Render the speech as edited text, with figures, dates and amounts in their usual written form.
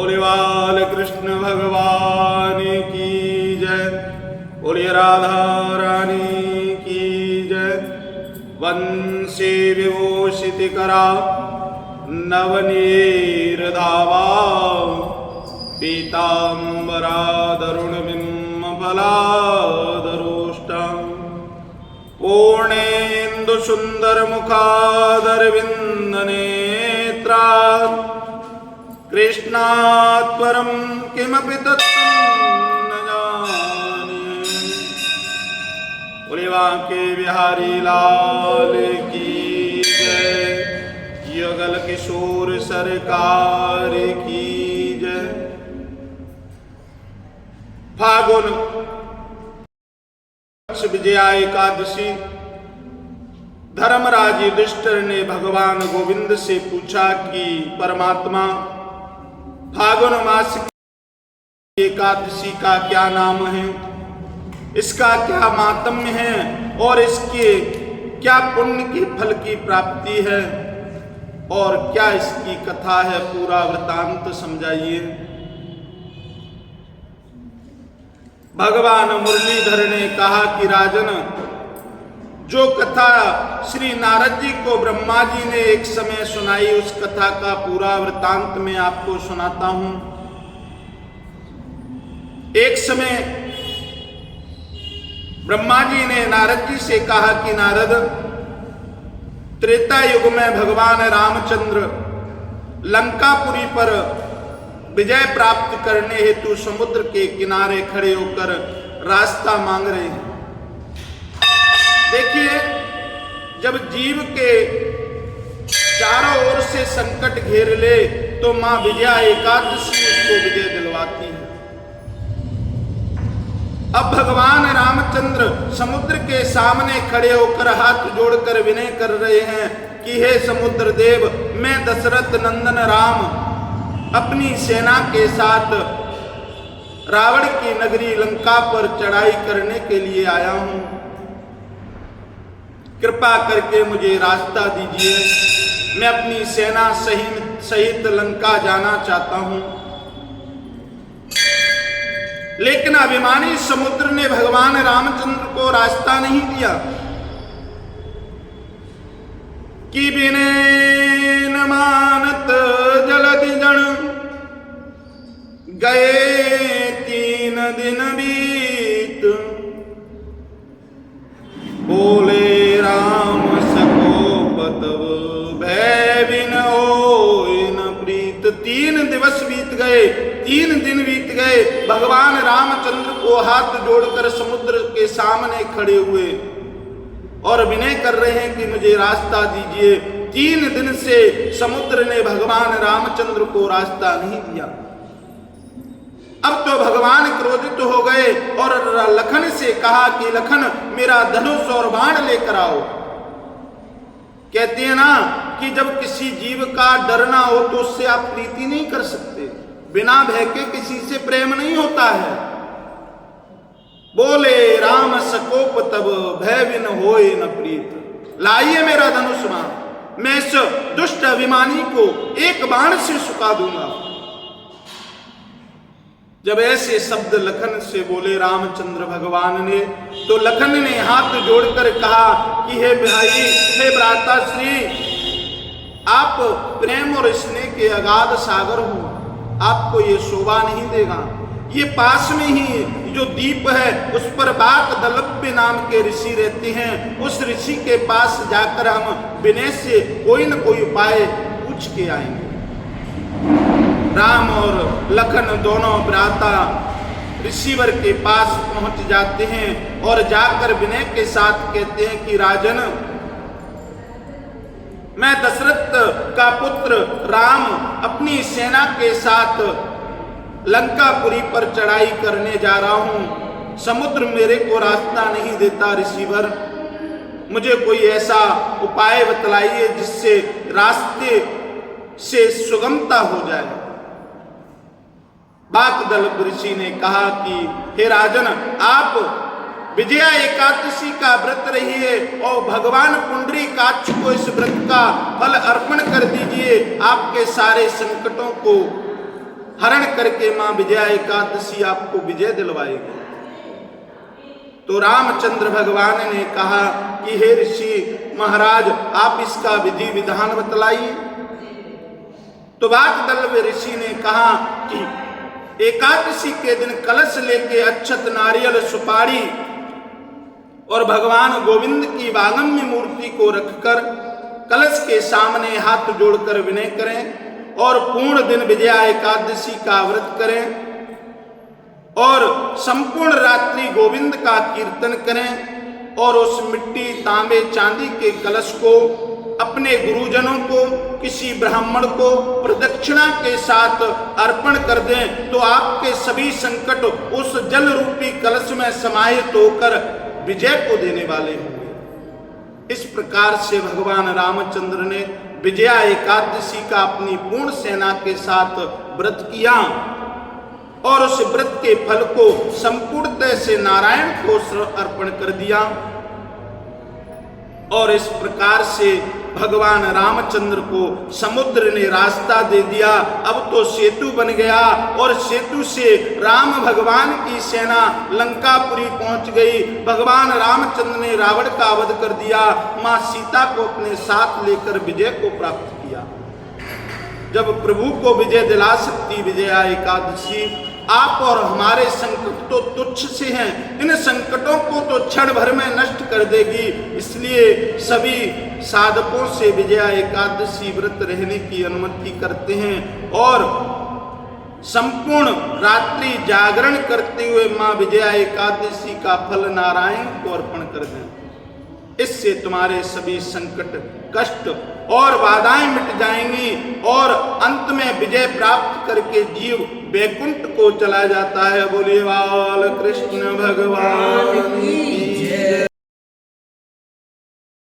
बोले बाल कृष्ण भगवान की जय। बोलिए राधा रानी की जय। वंशी विभूषित करा नवनीर धावा पीतांबरा दरुण बिंब फलादरुष्टं पूर्णेन्दु सुंदर मुखादर विंद नेत्रा कृष्णात् परं किमपि तत्त्वं न जाने। बोले बांके बिहारी लाल की जय। युगल किशोर सरकार की जय। फागुन विजया एकादशी। धर्मराज युधिष्ठिर ने भगवान गोविंद से पूछा कि परमात्मा, फागुन मास की एकादशी का क्या नाम है, इसका क्या माहात्म्य है और इसके क्या पुण्य के फल की प्राप्ति है और क्या इसकी कथा है, पूरा वृतांत समझाइए। भगवान मुरलीधर ने कहा कि राजन, जो कथा श्री नारद जी को ब्रह्मा जी ने एक समय सुनाई, उस कथा का पूरा वृतांत मैं आपको सुनाता हूं। एक समय ब्रह्मा जी ने नारद जी से कहा कि नारद, त्रेता युग में भगवान रामचंद्र लंकापुरी पर विजय प्राप्त करने हेतु समुद्र के किनारे खड़े होकर रास्ता मांग रहे हैं। देखिए, जब जीव के चारों ओर से संकट घेर ले तो मां विजया एकादशी उसको विजय दिलवाती है। अब भगवान रामचंद्र समुद्र के सामने खड़े होकर हाथ जोड़कर विनय कर रहे हैं कि हे समुद्र देव, मैं दशरथ नंदन राम अपनी सेना के साथ रावण की नगरी लंका पर चढ़ाई करने के लिए आया हूं। कृपा करके मुझे रास्ता दीजिए, मैं अपनी सेना सहित लंका जाना चाहता हूं। लेकिन अभिमानी समुद्र ने भगवान रामचंद्र को रास्ता नहीं दिया कि बिने न मानत जलधि जन गए 3 दिन बीत। बोले राम सकोप तब भय बिन होय न प्रीत। 3 दिवस बीत गए, 3 दिन बीत गए। भगवान रामचंद्र को हाथ जोड़कर समुद्र के सामने खड़े हुए और विनय कर रहे हैं कि मुझे रास्ता दीजिए। 3 दिन से समुद्र ने भगवान रामचंद्र को रास्ता नहीं दिया। अब तो भगवान क्रोधित हो गए और लखन से कहा कि लखन, मेरा धनुष और बाण लेकर आओ। कहते हैं ना कि जब किसी जीव का डरना हो तो उससे आप प्रीति नहीं कर सकते। बिना भय के किसी से प्रेम नहीं होता है। बोले राम सकोप तब भय बिन होय न प्रीत। लाइए मेरा धनुष बाण, मैं इस दुष्ट अभिमानी को एक बाण से सुखा दूंगा। जब ऐसे शब्द लखन से बोले रामचंद्र भगवान ने, तो लखन ने हाथ जोड़कर कहा कि हे भाई, हे भ्राता श्री, आप प्रेम और स्नेह के अगाध सागर हो, आपको ये शोभा नहीं देगा। ये पास में ही जो दीप है उस पर बाक दलभ्य नाम के ऋषि रहते हैं। उस ऋषि के पास जाकर हम विनय से कोई न कोई उपाय पूछ के आएंगे। राम और लखन दोनों भ्राता ऋषिवर के पास पहुंच जाते हैं और जाकर विनय के साथ कहते हैं कि राजन, मैं दशरथ का पुत्र राम अपनी सेना के साथ लंकापुरी पर चढ़ाई करने जा रहा हूं। समुद्र मेरे को रास्ता नहीं देता ऋषिवर, मुझे कोई ऐसा उपाय बतलाइए जिससे रास्ते से सुगमता हो जाए। बाकदलभ ऋषि ने कहा कि हे राजन, आप विजया एकादशी का व्रत रहिए और भगवान पुंडरीकाक्ष को इस व्रत का फल अर्पण कर दीजिए। आपके सारे संकटों को हरण करके मां विजया एकादशी आपको विजय दिलवाएगी। तो रामचंद्र भगवान ने कहा कि हे ऋषि महाराज, आप इसका विधि विधान बतलाइए। तो वाग्दल्व ऋषि ने कहा कि एकादशी के दिन कलश लेके अक्षत, नारियल, सुपारी और भगवान गोविंद की वागम्य मूर्ति को रखकर कलश के सामने हाथ जोड़कर विनय करें और पूर्ण दिन विजया एकादशी का व्रत करें और संपूर्ण रात्रि गोविंद का कीर्तन करें और उस मिट्टी, तांबे, चांदी के कलश को अपने गुरुजनों को, किसी ब्राह्मण को प्रदक्षिणा के साथ अर्पण कर दें तो आपके सभी संकट उस जल रूपी कलश में समाहित होकर विजय को देने वाले होंगे। इस प्रकार से भगवान रामचंद्र ने विजया एकादशी का अपनी पूर्ण सेना के साथ व्रत किया और उस व्रत के फल को संपूर्णतः से नारायण को अर्पण कर दिया। और इस प्रकार से भगवान रामचंद्र को समुद्र ने रास्ता दे दिया। अब तो सेतु बन गया और सेतु से राम भगवान की सेना लंकापुरी पहुंच गई। भगवान रामचंद्र ने रावण का वध कर दिया, मां सीता को अपने साथ लेकर विजय को प्राप्त किया। जब प्रभु को विजय दिला सकती विजया एकादशी, आप और हमारे संकट तो तुच्छ से हैं, इन संकटों को तो क्षण भर में नष्ट कर देगी। इसलिए सभी साधकों से विजया एकादशी व्रत रहने की अनुमति करते हैं और संपूर्ण रात्रि जागरण करते हुए मां विजया एकादशी का फल नारायण को अर्पण कर दें। इससे तुम्हारे सभी संकट, कष्ट और बाधाएं मिट जाएंगी और अंत में विजय प्राप्त करके जीव वैकुंठ को चला जाता है। बोलिए बाल कृष्ण भगवान की